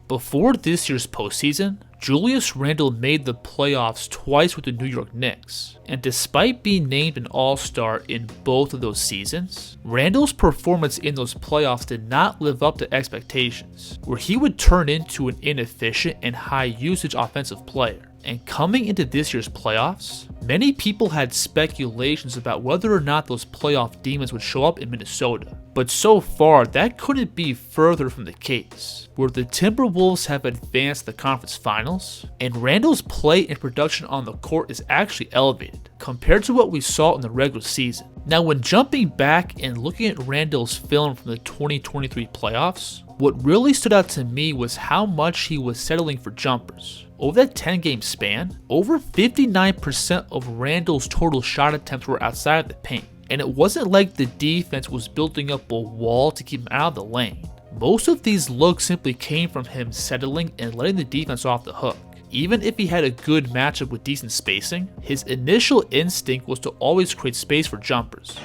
Before this year's postseason, Julius Randle made the playoffs twice with the New York Knicks, and despite being named an All-Star in both of those seasons, Randle's performance in those playoffs did not live up to expectations, where he would turn into an inefficient and high-usage offensive player. And coming into this year's playoffs, many people had speculations about whether or not those playoff demons would show up in Minnesota. But so far, that couldn't be further from the case, where the Timberwolves have advanced to the conference finals, and Randle's play and production on the court is actually elevated, compared to what we saw in the regular season. Now, when jumping back and looking at Randle's film from the 2023 playoffs, what really stood out to me was how much he was settling for jumpers. Over that 10-game span, over 59% of Randle's total shot attempts were outside of the paint. And it wasn't like the defense was building up a wall to keep him out of the lane. Most of these looks simply came from him settling and letting the defense off the hook. Even if he had a good matchup with decent spacing, his initial instinct was to always create space for jumpers.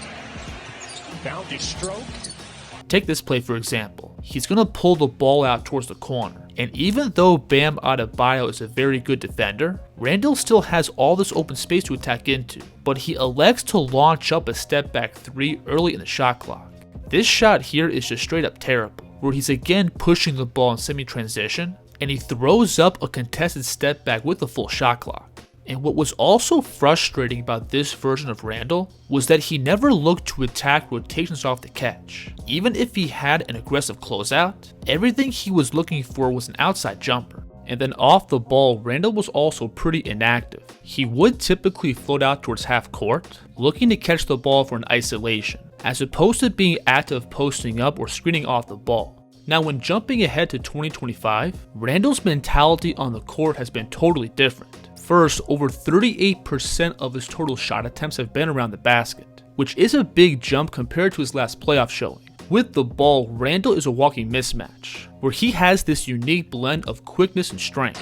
Bounty stroke. Take this play for example. He's going to pull the ball out towards the corner, and even though Bam Adebayo is a very good defender, Randle still has all this open space to attack into, but he elects to launch up a step back 3 early in the shot clock. This shot here is just straight up terrible, where he's again pushing the ball in semi-transition, and he throws up a contested step back with a full shot clock. And what was also frustrating about this version of Randle was that he never looked to attack rotations off the catch. Even if he had an aggressive closeout, everything he was looking for was an outside jumper. And then off the ball, Randle was also pretty inactive. He would typically float out towards half court, looking to catch the ball for an isolation, as opposed to being active posting up or screening off the ball. Now, when jumping ahead to 2025, Randle's mentality on the court has been totally different. First, over 38% of his total shot attempts have been around the basket, which is a big jump compared to his last playoff showing. With the ball, Randle is a walking mismatch, where he has this unique blend of quickness and strength.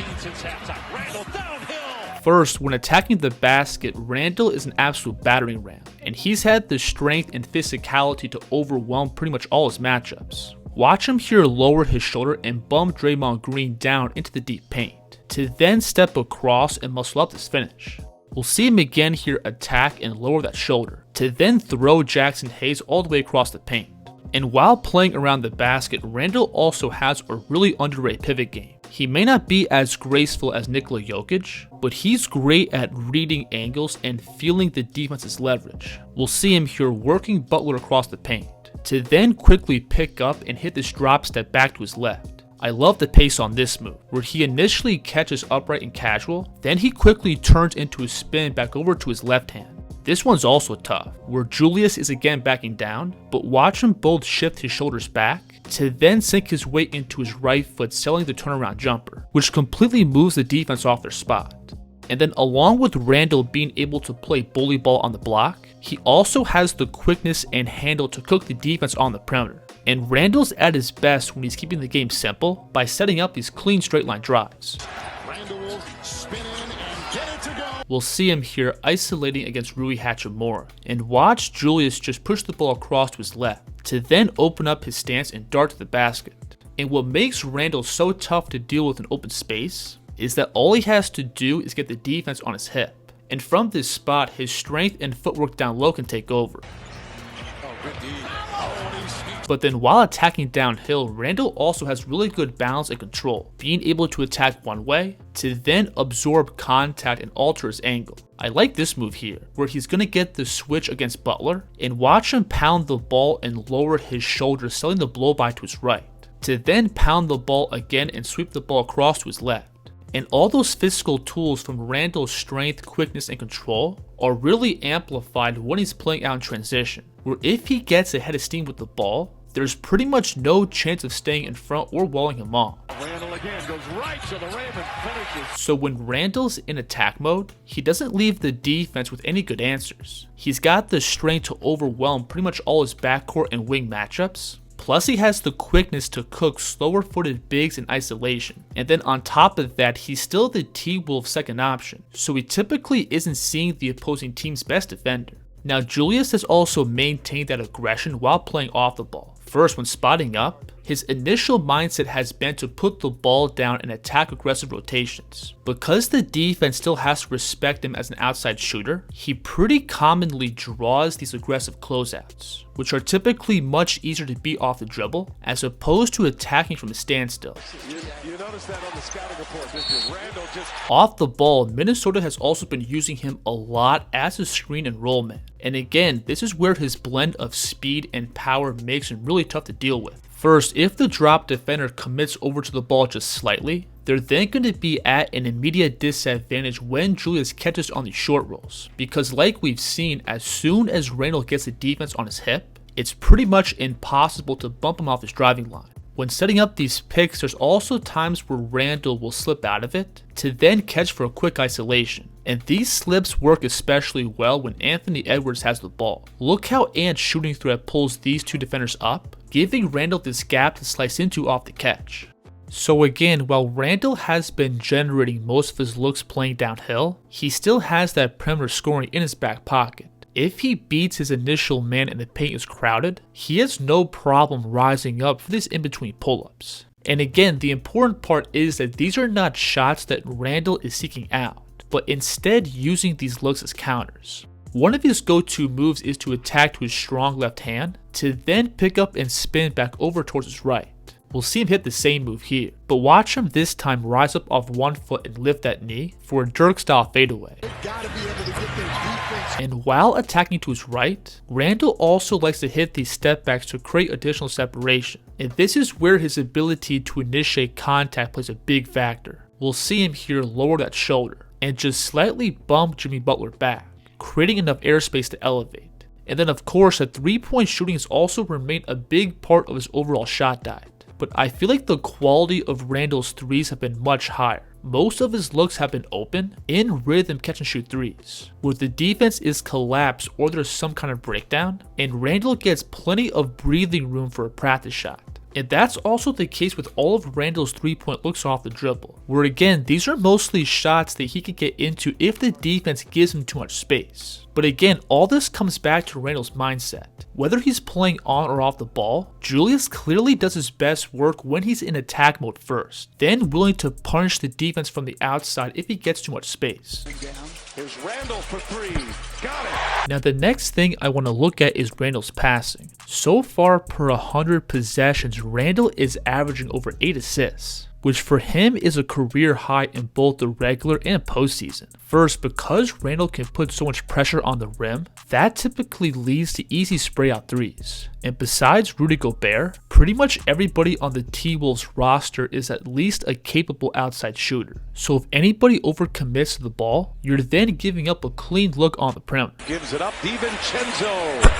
First, when attacking the basket, Randle is an absolute battering ram, and he's had the strength and physicality to overwhelm pretty much all his matchups. Watch him here lower his shoulder and bump Draymond Green down into the deep paint, to then step across and muscle up this finish. We'll see him again here attack and lower that shoulder, to then throw Jackson Hayes all the way across the paint. And while playing around the basket, Randle also has a really underrated pivot game. He may not be as graceful as Nikola Jokic, but he's great at reading angles and feeling the defense's leverage. We'll see him here working Butler across the paint, to then quickly pick up and hit this drop step back to his left. I love the pace on this move, where he initially catches upright and casual, then he quickly turns into a spin back over to his left hand. This one's also tough, where Julius is again backing down, but watch him both shift his shoulders back, to then sink his weight into his right foot, selling the turnaround jumper, which completely moves the defense off their spot. And then along with Randle being able to play bully ball on the block, he also has the quickness and handle to cook the defense on the perimeter. And Randle's at his best when he's keeping the game simple by setting up these clean straight line drives. Randle will spin in and get it to go. We'll see him here isolating against Rui Hachimura, and watch Julius just push the ball across to his left, to then open up his stance and dart to the basket. And what makes Randle so tough to deal with in open space is that all he has to do is get the defense on his hip. And from this spot, his strength and footwork down low can take over. But then while attacking downhill, Randle also has really good balance and control, being able to attack one way, to then absorb contact and alter his angle. I like this move here, where he's going to get the switch against Butler, and watch him pound the ball and lower his shoulders, selling the blow by to his right, to then pound the ball again and sweep the ball across to his left. And all those physical tools from Randle's strength, quickness, and control are really amplified when he's playing out in transition, where if he gets ahead of steam with the ball, there's pretty much no chance of staying in front or walling him off. Randle again goes right to the rim and finishes. So when Randle's in attack mode, he doesn't leave the defense with any good answers. He's got the strength to overwhelm pretty much all his backcourt and wing matchups. Plus, he has the quickness to cook slower-footed bigs in isolation. And then on top of that, he's still the T-Wolf second option, so he typically isn't seeing the opposing team's best defender. Now, Julius has also maintained that aggression while playing off the ball, First, when spotting up, his initial mindset has been to put the ball down and attack aggressive rotations. Because the defense still has to respect him as an outside shooter, he pretty commonly draws these aggressive closeouts, which are typically much easier to beat off the dribble as opposed to attacking from a standstill. You noticed that on the scouting report, didn't you? Randle just... Off the ball, Minnesota has also been using him a lot as a screen and roll man. And again, this is where his blend of speed and power makes him really tough to deal with. First, if the drop defender commits over to the ball just slightly, they're then going to be at an immediate disadvantage when Julius catches on these short rolls, because like we've seen, as soon as Randle gets the defense on his hip, it's pretty much impossible to bump him off his driving line. When setting up these picks, there's also times where Randle will slip out of it to then catch for a quick isolation. And these slips work especially well when Anthony Edwards has the ball. Look how Ant's shooting threat pulls these two defenders up, giving Randle this gap to slice into off the catch. So again, while Randle has been generating most of his looks playing downhill, he still has that perimeter scoring in his back pocket. If he beats his initial man and the paint is crowded, he has no problem rising up for these in-between pull-ups. And again, the important part is that these are not shots that Randle is seeking out, but instead using these looks as counters. One of his go-to moves is to attack to his strong left hand, to then pick up and spin back over towards his right. We'll see him hit the same move here, but watch him this time rise up off one foot and lift that knee for a Dirk-style fadeaway. And while attacking to his right, Randle also likes to hit these step backs to create additional separation, and this is where his ability to initiate contact plays a big factor. We'll see him here lower that shoulder and just slightly bump Jimmy Butler back, creating enough airspace to elevate. And then of course, the 3-point shooting has also remained a big part of his overall shot diet. But I feel like the quality of Randle's threes have been much higher. Most of his looks have been open, in rhythm catch and shoot threes, where the defense is collapsed or there's some kind of breakdown, and Randle gets plenty of breathing room for a practice shot. And that's also the case with all of Randle's 3-point looks off the dribble, where again, these are mostly shots that he could get into if the defense gives him too much space. But again, all this comes back to Randle's mindset. Whether he's playing on or off the ball, Julius clearly does his best work when he's in attack mode first, then willing to punish the defense from the outside if he gets too much space. Here's Randle for three. Got it. Now the next thing I want to look at is Randle's passing. So far per 100 possessions, Randle is averaging over 8 assists, which for him is a career high in both the regular and postseason. First, because Randle can put so much pressure on the rim, that typically leads to easy spray out threes. And besides Rudy Gobert, pretty much everybody on the T-Wolves roster is at least a capable outside shooter. So if anybody overcommits to the ball, you're then giving up a clean look on the perimeter. Gives it up, DiVincenzo.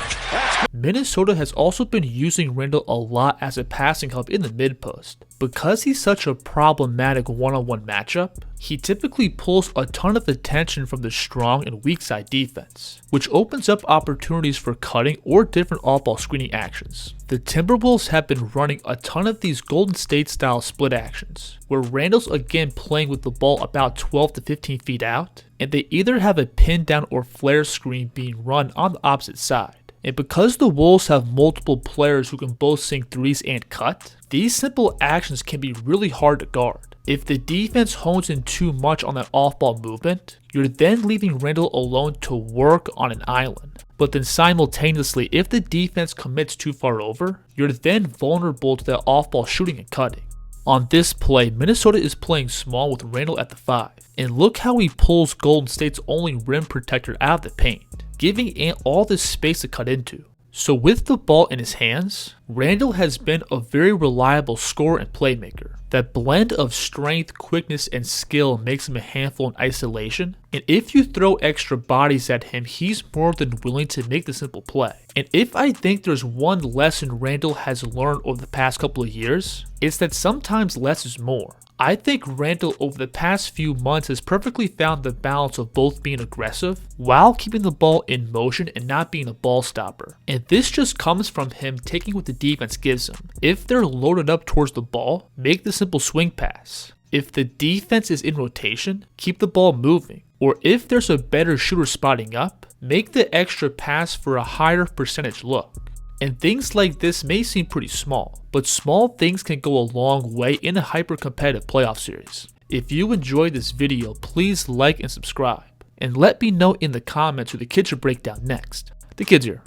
Minnesota has also been using Randle a lot as a passing hub in the mid-post. Because he's such a problematic one-on-one matchup, he typically pulls a ton of attention from the strong and weak side defense, which opens up opportunities for cutting or different off-ball screening actions. The Timberwolves have been running a ton of these Golden State style split actions, where Randle's again playing with the ball about 12 to 15 feet out, and they either have a pin down or flare screen being run on the opposite side. And because the Wolves have multiple players who can both sink threes and cut, these simple actions can be really hard to guard. If the defense hones in too much on that off-ball movement, you're then leaving Randle alone to work on an island. But then simultaneously, if the defense commits too far over, you're then vulnerable to that off-ball shooting and cutting. On this play, Minnesota is playing small with Randle at the 5, and look how he pulls Golden State's only rim protector out of the paint, giving Ant all this space to cut into. So with the ball in his hands, Randle has been a very reliable scorer and playmaker. That blend of strength, quickness, and skill makes him a handful in isolation, and if you throw extra bodies at him, he's more than willing to make the simple play. And if I think there's one lesson Randle has learned over the past couple of years, it's that sometimes less is more. I think Randle over the past few months has perfectly found the balance of both being aggressive while keeping the ball in motion and not being a ball stopper. And this just comes from him taking what the defense gives him. If they're loaded up towards the ball, make the simple swing pass. If the defense is in rotation, keep the ball moving. Or if there's a better shooter spotting up, make the extra pass for a higher percentage look. And things like this may seem pretty small, but small things can go a long way in a hyper-competitive playoff series. If you enjoyed this video, please like and subscribe. And let me know in the comments who the kids should break down next. The kids here.